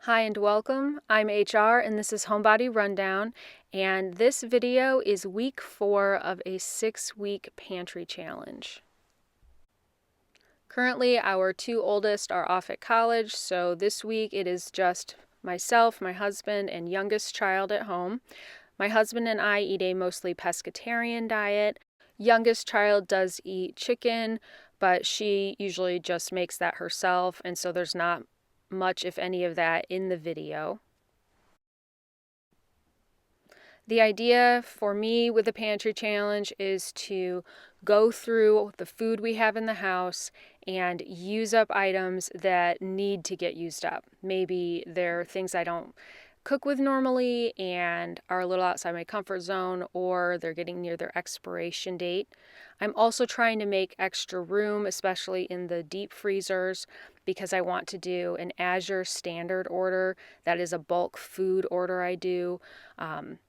Hi and welcome. I'm HR and this is Homebody Rundown, and this video is week 4 of a 6-week pantry challenge. Currently our 2 oldest are off at college, so this week it is just myself, my husband, and youngest child at home. My husband and I eat a mostly pescatarian diet. Youngest child does eat chicken, but she usually just makes that herself, and so there's not much, if any, of that in the video. The idea for me with the pantry challenge is to go through the food we have in the house and use up items that need to get used up. Maybe they're things I don't cook with normally and are a little outside my comfort zone, or they're getting near their expiration date. I'm also trying to make extra room, especially in the deep freezers, because I want to do an Azure standard order. That is a bulk food order I do. And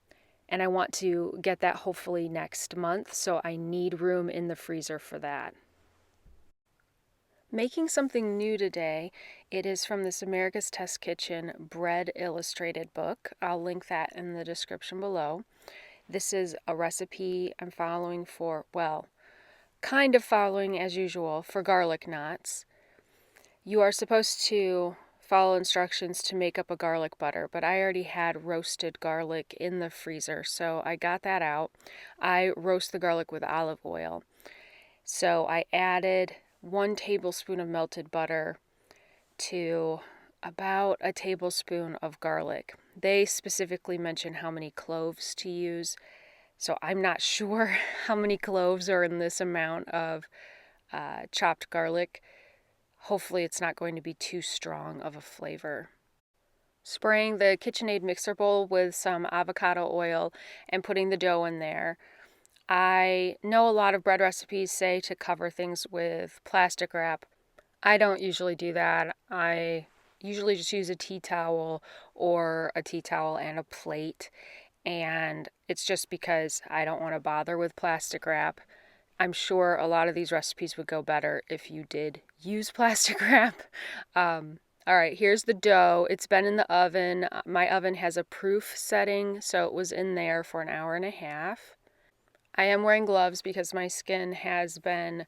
I want to get that hopefully next month, so I need room in the freezer for that. Making something new today. It is from this America's Test Kitchen bread illustrated book. I'll link that in the description below. This is a recipe I'm following for, well, kind of following as usual, for garlic knots. You are supposed to follow instructions to make up a garlic butter, but I already had roasted garlic in the freezer, so I got that out. I roast the garlic with olive oil. So I added 1 tablespoon of melted butter to about a tablespoon of garlic. They specifically mention how many cloves to use, so I'm not sure how many cloves are in this amount of chopped garlic. Hopefully it's not going to be too strong of a flavor. Spraying the KitchenAid mixer bowl with some avocado oil and putting the dough in there. I know a lot of bread recipes say to cover things with plastic wrap. I don't usually do that. I usually just use a tea towel or a tea towel and a plate. And it's just because I don't want to bother with plastic wrap. I'm sure a lot of these recipes would go better if you did use plastic wrap. All right, here's the dough. It's been in the oven. My oven has a proof setting, so it was in there for an hour and a half. I am wearing gloves because my skin has been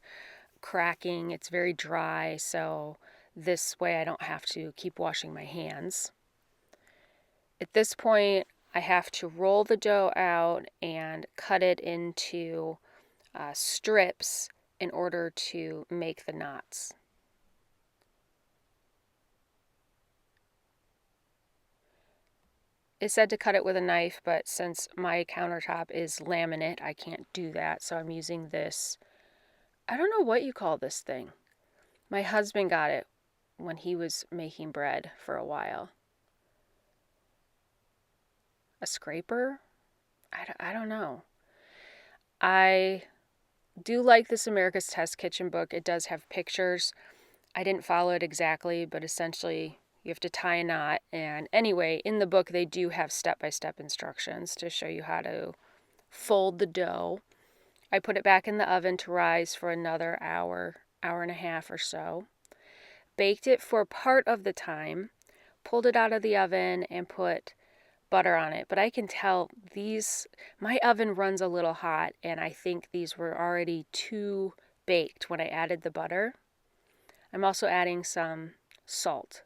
cracking. It's very dry, so this way I don't have to keep washing my hands. At this point, I have to roll the dough out and cut it into strips in order to make the knots. It said to cut it with a knife, but since my countertop is laminate, I can't do that, so I'm using this. I don't know what you call this thing. My husband got it when he was making bread for a while. A scraper? I don't know. I do like this America's Test Kitchen book. It does have pictures. I didn't follow it exactly, but essentially you have to tie a knot. And anyway, in the book they do have step-by-step instructions to show you how to fold the dough. I put it back in the oven to rise for another hour, hour and a half or so. Baked it for part of the time, pulled it out of the oven and put butter on it. But I can tell my oven runs a little hot, and I think these were already too baked when I added the butter. I'm also adding some salt.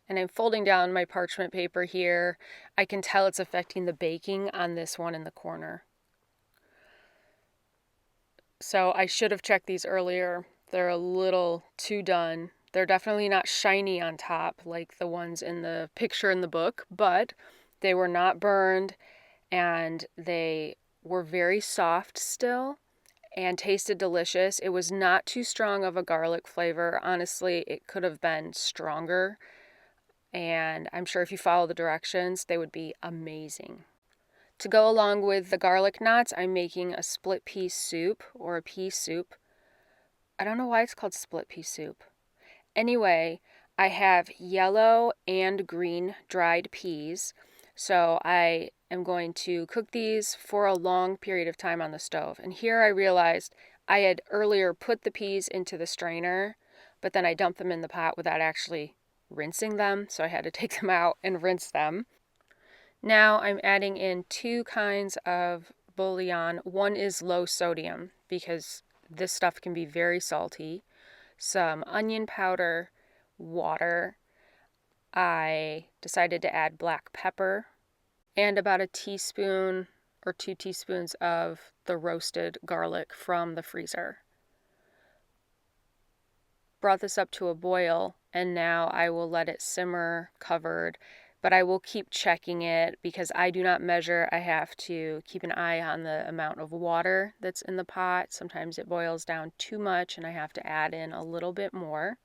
And I'm folding down my parchment paper here. I can tell it's affecting the baking on this one in the corner. So I should have checked these earlier. They're a little too done. They're definitely not shiny on top like the ones in the picture in the book, but they were not burned and they were very soft still and tasted delicious. It was not too strong of a garlic flavor. Honestly, it could have been stronger, and I'm sure if you follow the directions, they would be amazing. To go along with the garlic knots, I'm making a split pea soup or a pea soup. I don't know why it's called split pea soup. Anyway, I have yellow and green dried peas, so I am going to cook these for a long period of time on the stove. And here I realized I had earlier put the peas into the strainer, but then I dumped them in the pot without actually rinsing them, so I had to take them out and rinse them. Now I'm adding in 2 kinds of bouillon. One is low sodium because this stuff can be very salty. Some onion powder, water. I decided to add black pepper and about a teaspoon or 2 teaspoons of the roasted garlic from the freezer. Brought this up to a boil, and now I will let it simmer covered, but I will keep checking it because I do not measure. I have to keep an eye on the amount of water that's in the pot. Sometimes it boils down too much and I have to add in a little bit more.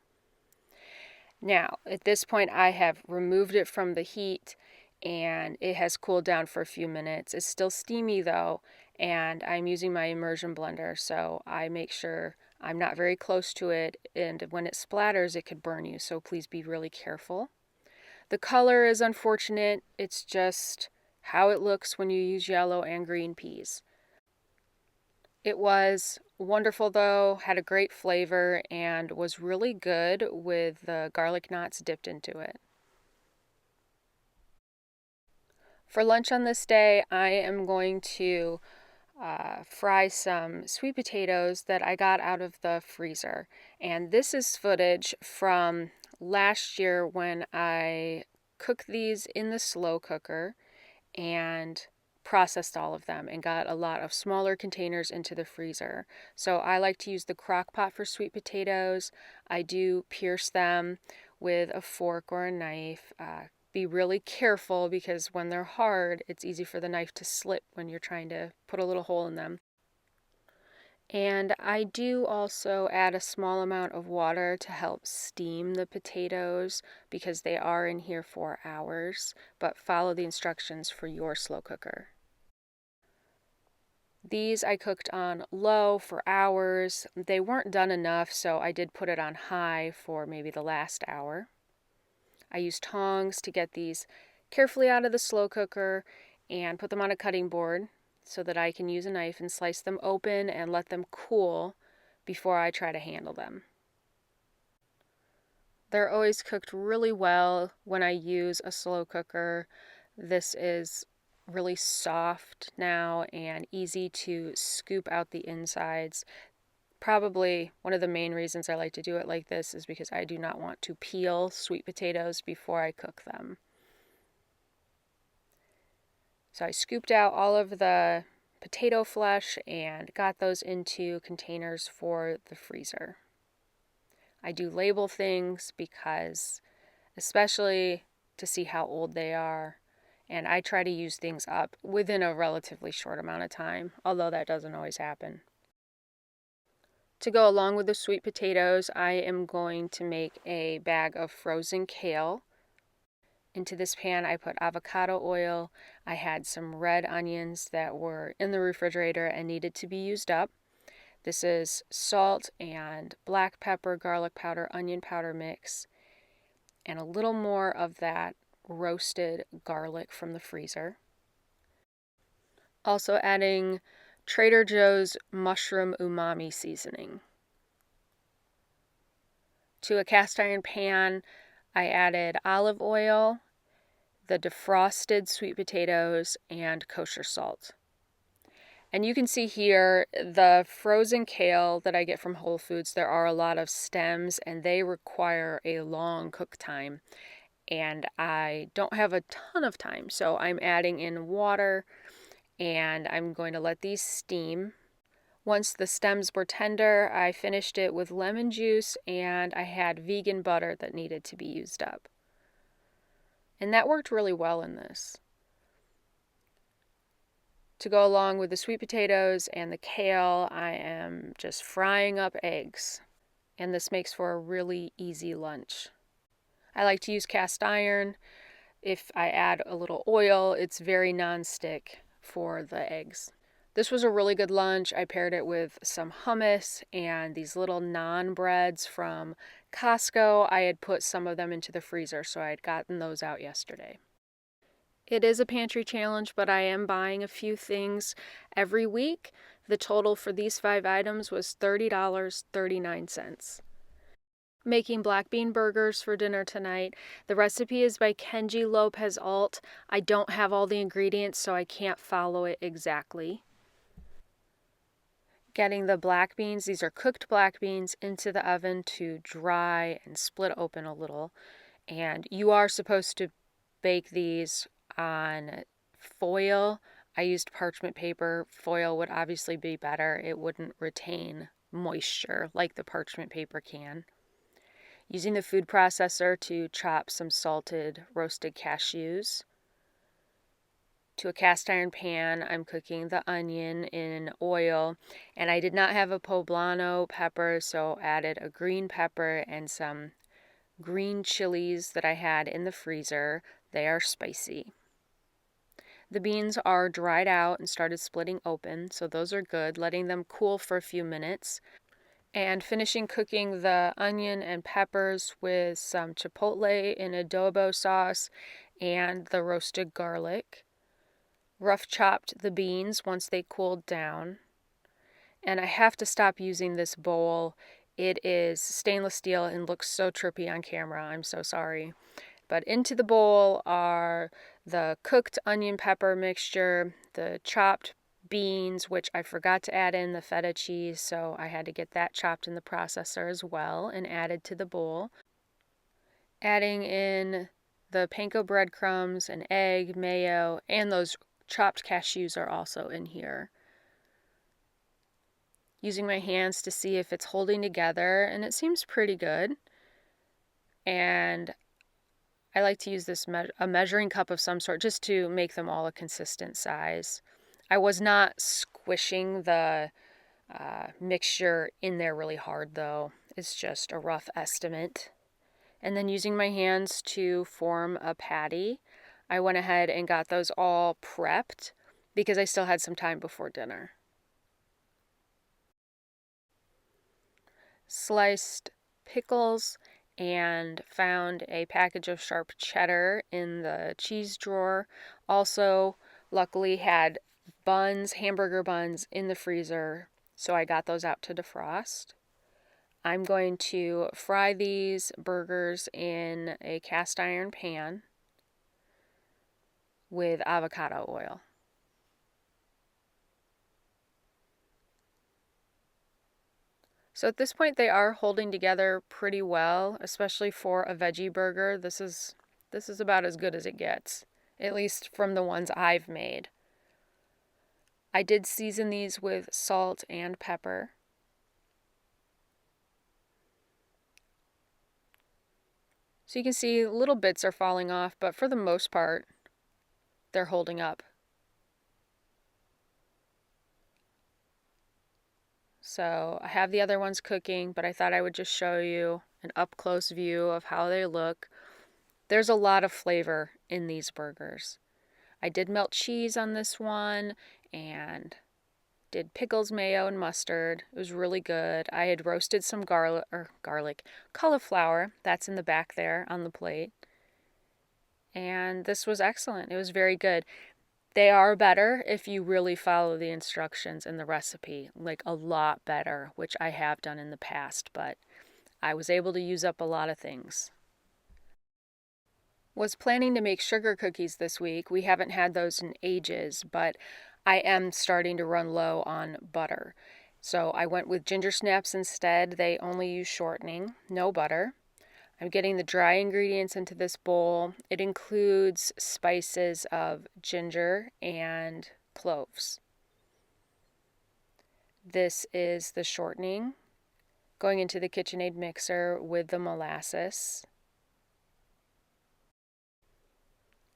Now, at this point, I have removed it from the heat and it has cooled down for a few minutes. It's still steamy though, and I'm using my immersion blender, so I make sure I'm not very close to it, and when it splatters, it could burn you, so please be really careful. The color is unfortunate. It's just how it looks when you use yellow and green peas. It was wonderful though, had a great flavor, and was really good with the garlic knots dipped into it. For lunch on this day, I am going to fry some sweet potatoes that I got out of the freezer. And this is footage from last year when I cooked these in the slow cooker and processed all of them and got a lot of smaller containers into the freezer. So I like to use the crock pot for sweet potatoes. I do pierce them with a fork or a knife. Be really careful because when they're hard, it's easy for the knife to slip when you're trying to put a little hole in them. And I do also add a small amount of water to help steam the potatoes because they are in here for hours, but follow the instructions for your slow cooker. These I cooked on low for hours. They weren't done enough, so I did put it on high for maybe the last hour. I used tongs to get these carefully out of the slow cooker and put them on a cutting board so that I can use a knife and slice them open and let them cool before I try to handle them. They're always cooked really well when I use a slow cooker. This is really soft now and easy to scoop out the insides. Probably one of the main reasons I like to do it like this is because I do not want to peel sweet potatoes before I cook them. So I scooped out all of the potato flesh and got those into containers for the freezer. I do label things because, especially to see how old they are, and I try to use things up within a relatively short amount of time, although that doesn't always happen. To go along with the sweet potatoes, I am going to make a bag of frozen kale. Into this pan, I put avocado oil. I had some red onions that were in the refrigerator and needed to be used up. This is salt and black pepper, garlic powder, onion powder mix, and a little more of that roasted garlic from the freezer. Also adding Trader Joe's mushroom umami seasoning. To a cast iron pan, I added olive oil, the defrosted sweet potatoes, and kosher salt. And you can see here the frozen kale that I get from Whole Foods. There are a lot of stems and they require a long cook time. And I don't have a ton of time, so I'm adding in water and I'm going to let these steam. Once the stems were tender, I finished it with lemon juice and I had vegan butter that needed to be used up. And that worked really well in this. To go along with the sweet potatoes and the kale, I am just frying up eggs. And this makes for a really easy lunch. I like to use cast iron. If I add a little oil, it's very non-stick for the eggs. This was a really good lunch. I paired it with some hummus and these little naan breads from Costco. I had put some of them into the freezer, so I had gotten those out yesterday. It is a pantry challenge, but I am buying a few things every week. The total for these 5 items was $30.39. Making black bean burgers for dinner tonight. The recipe is by KENJI LOPEZ-ALT. I don't have all the ingredients, so I can't follow it exactly. Getting the black beans, these are cooked black beans, into the oven to dry and split open a little. And you are supposed to bake these on foil. I used parchment paper. Foil would obviously be better. It wouldn't retain moisture like the parchment paper can. Using the food processor to chop some salted roasted cashews. To a cast iron pan, I'm cooking the onion in oil, and I did not have a poblano pepper, so added a green pepper and some green chilies that I had in the freezer. They are spicy. The beans are dried out and started splitting open, so those are good, letting them cool for a few minutes. And finishing cooking the onion and peppers with some chipotle in adobo sauce and the roasted garlic. Rough chopped the beans once they cooled down. And I have to stop using this bowl. It is stainless steel and looks so trippy on camera. I'm so sorry. But into the bowl are the cooked onion pepper mixture, the chopped beans, which I forgot to add in the feta cheese, so I had to get that chopped in the processor as well and added to the bowl. Adding in the panko breadcrumbs, an egg, mayo, and those chopped cashews are also in here. Using my hands to see if it's holding together, and it seems pretty good. And I like to use this a measuring cup of some sort just to make them all a consistent size. I was not squishing the mixture in there really hard though. It's just a rough estimate. And then using my hands to form a patty, I went ahead and got those all prepped because I still had some time before dinner. Sliced pickles and found a package of sharp cheddar in the cheese drawer. Also, luckily had buns, hamburger buns in the freezer, so I got those out to defrost. I'm going to fry these burgers in a cast iron pan with avocado oil. So at this point they are holding together pretty well, especially for a veggie burger. This is about as good as it gets, at least from the ones I've made. I did season these with salt and pepper. So you can see little bits are falling off, but for the most part, they're holding up. So I have the other ones cooking, but I thought I would just show you an up-close view of how they look. There's a lot of flavor in these burgers. I did melt cheese on this one and did pickles, mayo, and mustard. It was really good. I had roasted some cauliflower. That's in the back there on the plate. And this was excellent. It was very good. They are better if you really follow the instructions in the recipe, like a lot better, which I have done in the past, but I was able to use up a lot of things. Was planning to make sugar cookies this week. We haven't had those in ages, but I am starting to run low on butter. So I went with ginger snaps instead. They only use shortening, no butter. I'm getting the dry ingredients into this bowl. It includes spices of ginger and cloves. This is the shortening going into the KitchenAid mixer with the molasses.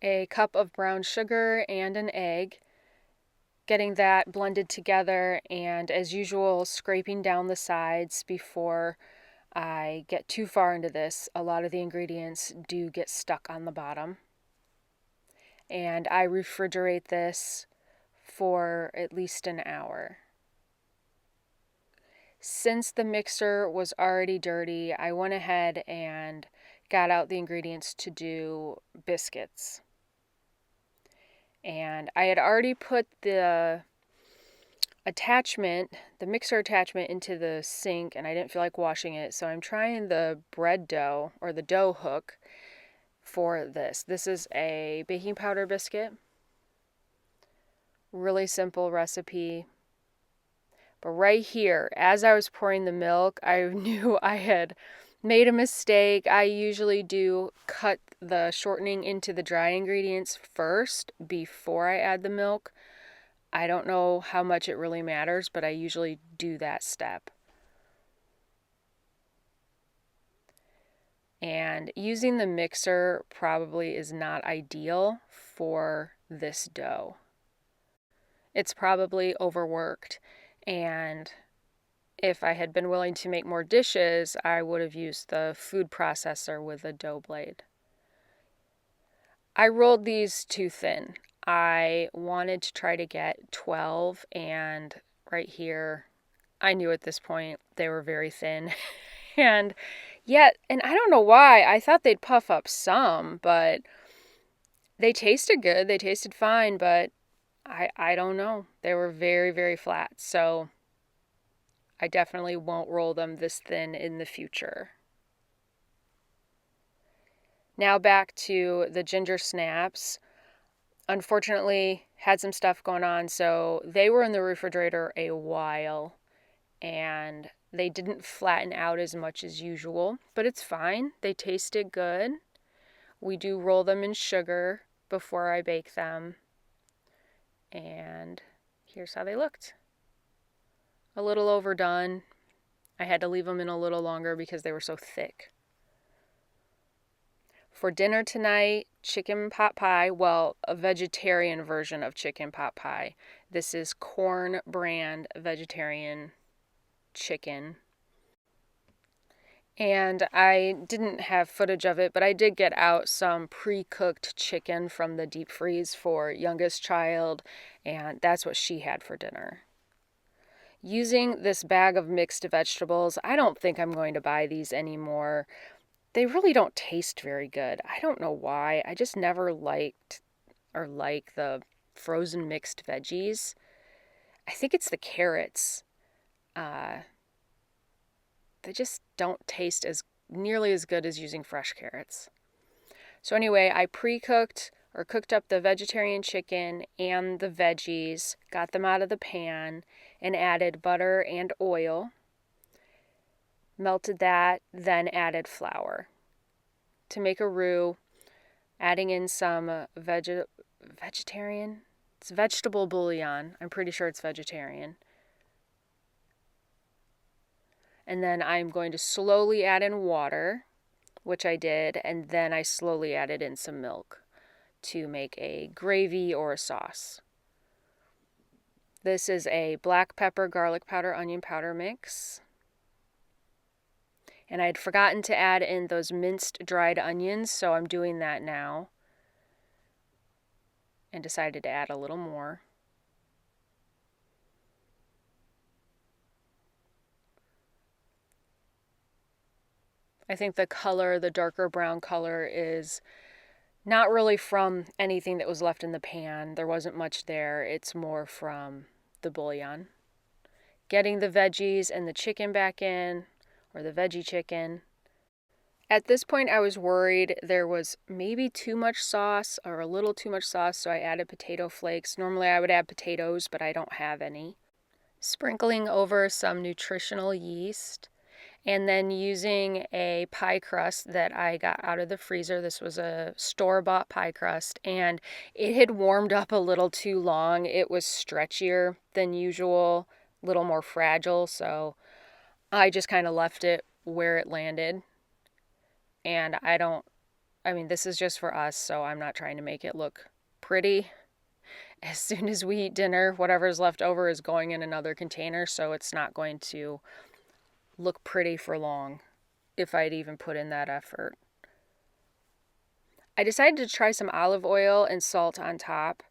A cup of brown sugar and an egg. Getting that blended together and, as usual, scraping down the sides before I get too far into this. A lot of the ingredients do get stuck on the bottom. And I refrigerate this for at least an hour. Since the mixer was already dirty, I went ahead and got out the ingredients to do biscuits. And I had already put the attachment, the mixer attachment, into the sink, and I didn't feel like washing it, so I'm trying the bread dough, or the dough hook, for this. This is a baking powder biscuit. Really simple recipe. But right here, as I was pouring the milk, I knew I had made a mistake. I usually do cut the shortening into the dry ingredients first before I add the milk. I don't know how much it really matters, but I usually do that step. And using the mixer probably is not ideal for this dough. It's probably overworked, and if I had been willing to make more dishes, I would have used the food processor with a dough blade. I rolled these too thin. I wanted to try to get 12, and right here, I knew at this point they were very thin. And I don't know why, I thought they'd puff up some, but they tasted good. They tasted fine, but I don't know. They were very, very flat. So I definitely won't roll them this thin in the future. Now back to the ginger snaps. Unfortunately, had some stuff going on, so they were in the refrigerator a while, and they didn't flatten out as much as usual, but it's fine. They tasted good. We do roll them in sugar before I bake them, and here's how they looked. A little overdone. I had to leave them in a little longer because they were so thick. For dinner tonight, chicken pot pie. Well, a vegetarian version of chicken pot pie. This is Corn brand vegetarian chicken. And I didn't have footage of it, but I did get out some pre-cooked chicken from the deep freeze for youngest child, and that's what she had for dinner. Using this bag of mixed vegetables, I don't think I'm going to buy these anymore. They really don't taste very good. I don't know why. I just never liked or like the frozen mixed veggies. I think it's the carrots. They just don't taste as nearly as good as using fresh carrots. So anyway, I pre-cooked or cooked up the vegetarian chicken and the veggies, got them out of the pan, and added butter and oil. Melted that, then added flour. To make a roux, adding in some vegetarian? It's vegetable bouillon. I'm pretty sure it's vegetarian. And then I'm going to slowly add in water, which I did, and then I slowly added in some milk to make a gravy or a sauce. This is a black pepper, garlic powder, onion powder mix. And I had forgotten to add in those minced dried onions, so I'm doing that now. And decided to add a little more. I think the color, the darker brown color, is not really from anything that was left in the pan. There wasn't much there. It's more from the bouillon. Getting the veggies and the chicken back in, or the veggie chicken. At this point, I was worried there was maybe too much sauce or a little too much sauce, so I added potato flakes. Normally I would add potatoes, but I don't have any. Sprinkling over some nutritional yeast, and then using a pie crust that I got out of the freezer. This was a store-bought pie crust, and it had warmed up a little too long. It was stretchier than usual, a little more fragile, so I just kind of left it where it landed. And this is just for us, so I'm not trying to make it look pretty. As soon as we eat dinner, whatever's left over is going in another container, so it's not going to look pretty for long if I'd even put in that effort. I decided to try some olive oil and salt on top,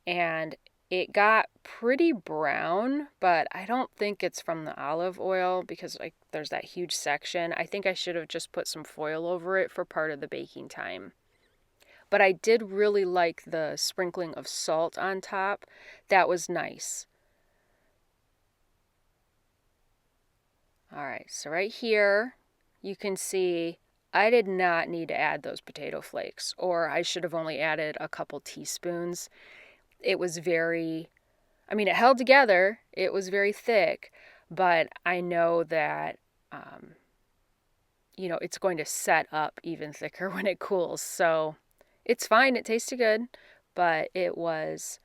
and it got pretty brown, but I don't think it's from the olive oil because there's that huge section. I think I should have just put some foil over it for part of the baking time. But I did really like the sprinkling of salt on top. That was nice. All right, so right here you can see I did not need to add those potato flakes, or I should have only added a couple teaspoons. It was very, it held together, it was very thick, but I know that, it's going to set up even thicker when it cools. So it's fine, it tasted good, but it was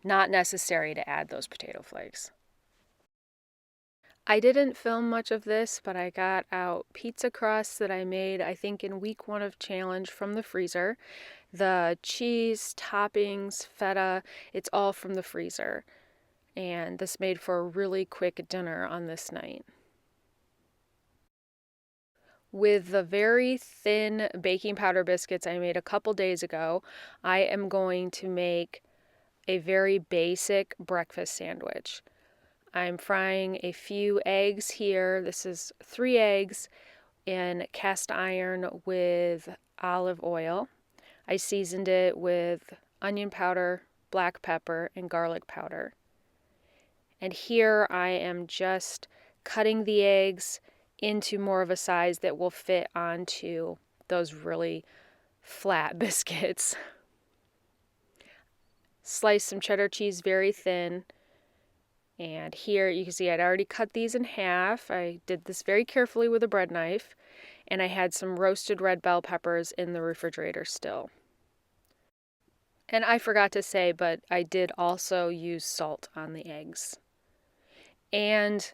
not necessary to add those potato flakes. I didn't film much of this, but I got out pizza crusts that I made, I think, in week 1 of challenge from the freezer. The cheese, toppings, feta, it's all from the freezer. And this made for a really quick dinner on this night. With the very thin baking powder biscuits I made a couple days ago, I am going to make a very basic breakfast sandwich. I'm frying a few eggs here. This is 3 eggs in cast iron with olive oil. I seasoned it with onion powder, black pepper, and garlic powder. And here I am just cutting the eggs into more of a size that will fit onto those really flat biscuits. Slice some cheddar cheese very thin. And here you can see I'd already cut these in half. I did this very carefully with a bread knife. And I had some roasted red bell peppers in the refrigerator still. And I forgot to say, but I did also use salt on the eggs. And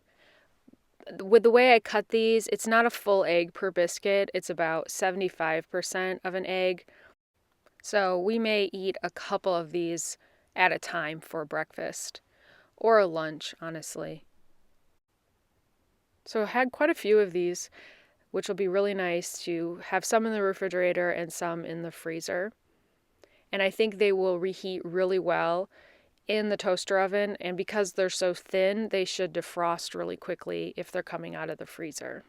with the way I cut these, it's not a full egg per biscuit. It's about 75% of an egg. So we may eat a couple of these at a time for breakfast or a lunch, honestly. So I had quite a few of these, which will be really nice to have some in the refrigerator and some in the freezer. And I think they will reheat really well in the toaster oven, and because they're so thin, they should defrost really quickly if they're coming out of the freezer.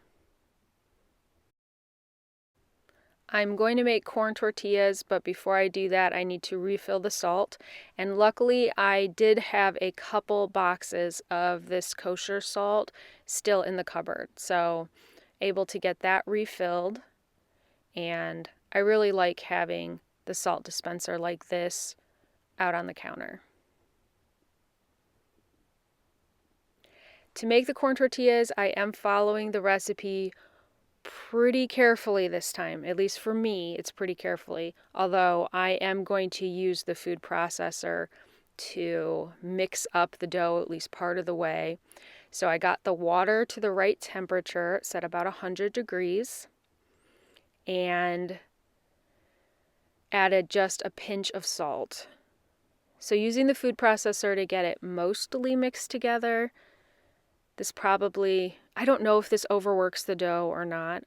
I'm going to make corn tortillas, but before I do that, I need to refill the salt. And luckily, I did have a couple boxes of this kosher salt still in the cupboard, so able to get that refilled. And I really like having the salt dispenser like this out on the counter. To make the corn tortillas, I am following the recipe pretty carefully this time. At least for me, it's pretty carefully. Although I am going to use the food processor to mix up the dough at least part of the way. So I got the water to the right temperature, set about 100 degrees, and added just a pinch of salt. So using the food processor to get it mostly mixed together. This probably, I don't know if this overworks the dough or not.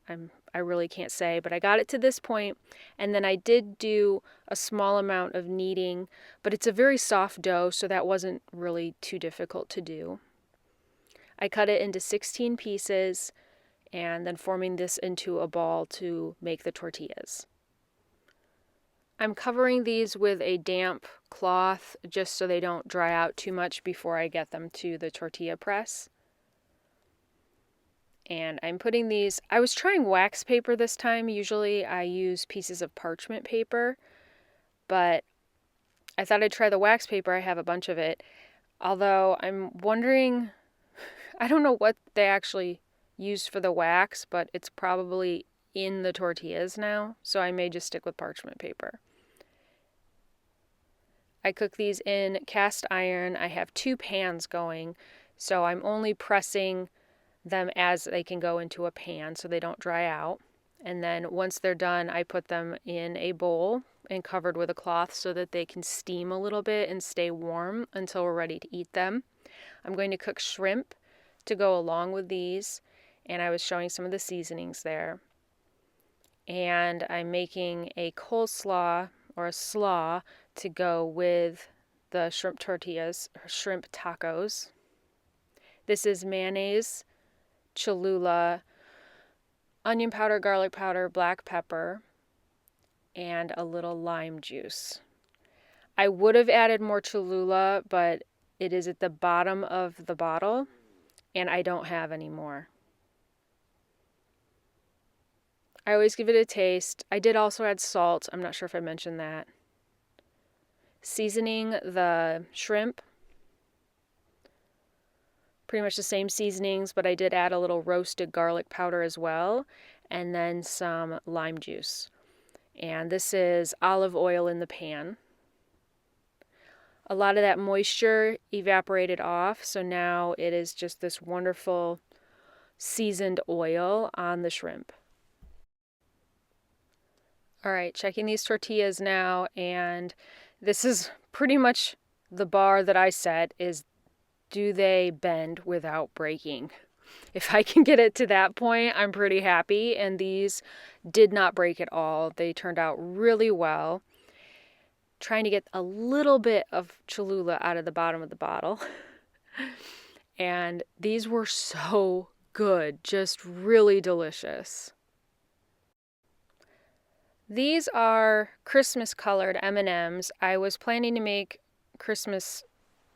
I really can't say, but I got it to this point, and then I did do a small amount of kneading, but it's a very soft dough, so that wasn't really too difficult to do. I cut it into 16 pieces, and then forming this into a ball to make the tortillas. I'm covering these with a damp cloth just so they don't dry out too much before I get them to the tortilla press. And I'm putting these, I was trying wax paper this time. Usually I use pieces of parchment paper, but I thought I'd try the wax paper. I have a bunch of it. Although I'm wondering, I don't know what they actually used for the wax, but it's probably in the tortillas now, so I may just stick with parchment paper. I cook these in cast iron. I have 2 pans going, so I'm only pressing them as they can go into a pan so they don't dry out. And then once they're done, I put them in a bowl and covered with a cloth so that they can steam a little bit and stay warm until we're ready to eat them. I'm going to cook shrimp to go along with these, and I was showing some of the seasonings there. And I'm making a coleslaw or a slaw to go with the shrimp tortillas, or shrimp tacos. This is mayonnaise, Cholula, onion powder, garlic powder, black pepper, and a little lime juice. I would have added more Cholula, but it is at the bottom of the bottle, and I don't have any more. I always give it a taste. I did also add salt. I'm not sure if I mentioned that. Seasoning the shrimp. Pretty much the same seasonings, but I did add a little roasted garlic powder as well, and then some lime juice. And this is olive oil in the pan. A lot of that moisture evaporated off, so now it is just this wonderful seasoned oil on the shrimp. All right, checking these tortillas now, and this is pretty much the bar that I set is, do they bend without breaking? If I can get it to that point, I'm pretty happy, and these did not break at all. They turned out really well. Trying to get a little bit of Cholula out of the bottom of the bottle. And these were so good, just really delicious. These are Christmas colored M&Ms. I was planning to make Christmas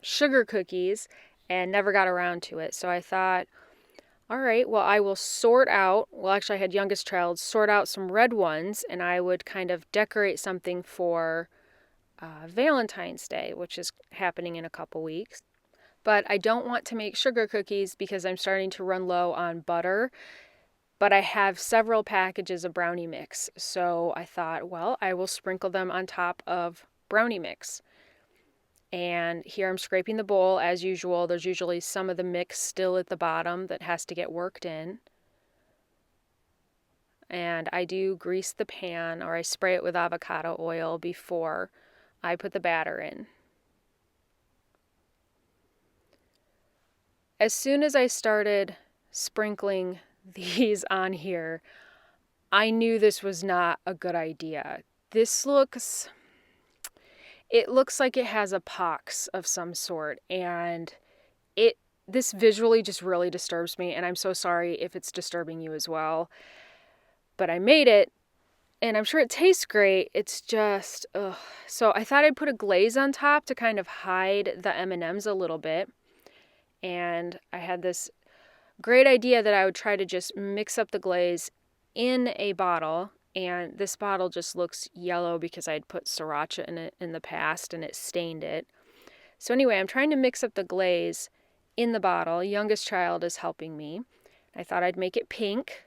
sugar cookies and never got around to it. So I thought, all right, well, I will sort out, well, actually I had youngest child, sort out some red ones, and I would kind of decorate something for Valentine's Day, which is happening in a couple weeks. But I don't want to make sugar cookies because I'm starting to run low on butter. But I have several packages of brownie mix. So I thought, well, I will sprinkle them on top of brownie mix. And here I'm scraping the bowl as usual. There's usually some of the mix still at the bottom that has to get worked in. And I do grease the pan, or I spray it with avocado oil before I put the batter in. As soon as I started sprinkling these on here, I knew this was not a good idea. It looks like it has a pox of some sort, and this visually just really disturbs me, and I'm so sorry if it's disturbing you as well. But I made it, and I'm sure it tastes great. It's just, ugh. So I thought I'd put a glaze on top to kind of hide the M&Ms a little bit. And I had this great idea that I would try to just mix up the glaze in a bottle. And this bottle just looks yellow because I'd put sriracha in it in the past and it stained it. So anyway, I'm trying to mix up the glaze in the bottle. Youngest child is helping me. I thought I'd make it pink,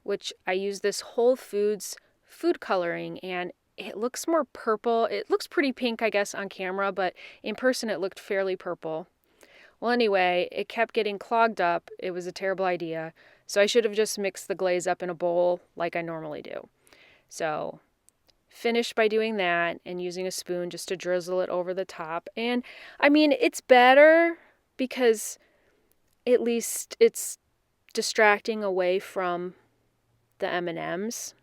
which I use this Whole Foods food coloring, and it looks more purple. It looks pretty pink, I guess, on camera, but in person it looked fairly purple. Well, anyway, it kept getting clogged up. It was a terrible idea. So I should have just mixed the glaze up in a bowl like I normally do. So finished by doing that and using a spoon just to drizzle it over the top. And I mean, it's better because at least it's distracting away from the M&Ms.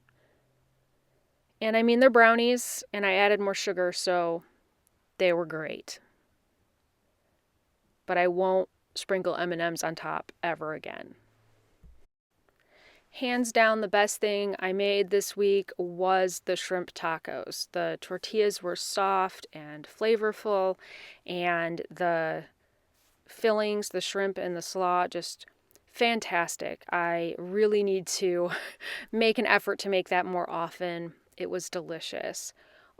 And I mean, they're brownies, and I added more sugar, so they were great. But I won't sprinkle M&Ms on top ever again. Hands down, the best thing I made this week was the shrimp tacos. The tortillas were soft and flavorful, and the fillings, the shrimp and the slaw, just fantastic. I really need to make an effort to make that more often. It was delicious.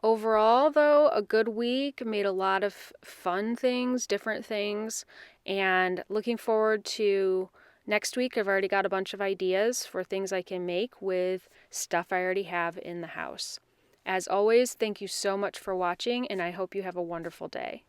Overall, though, a good week. Made a lot of fun things, different things, and looking forward to next week. I've already got a bunch of ideas for things I can make with stuff I already have in the house. As always, thank you so much for watching, and I hope you have a wonderful day.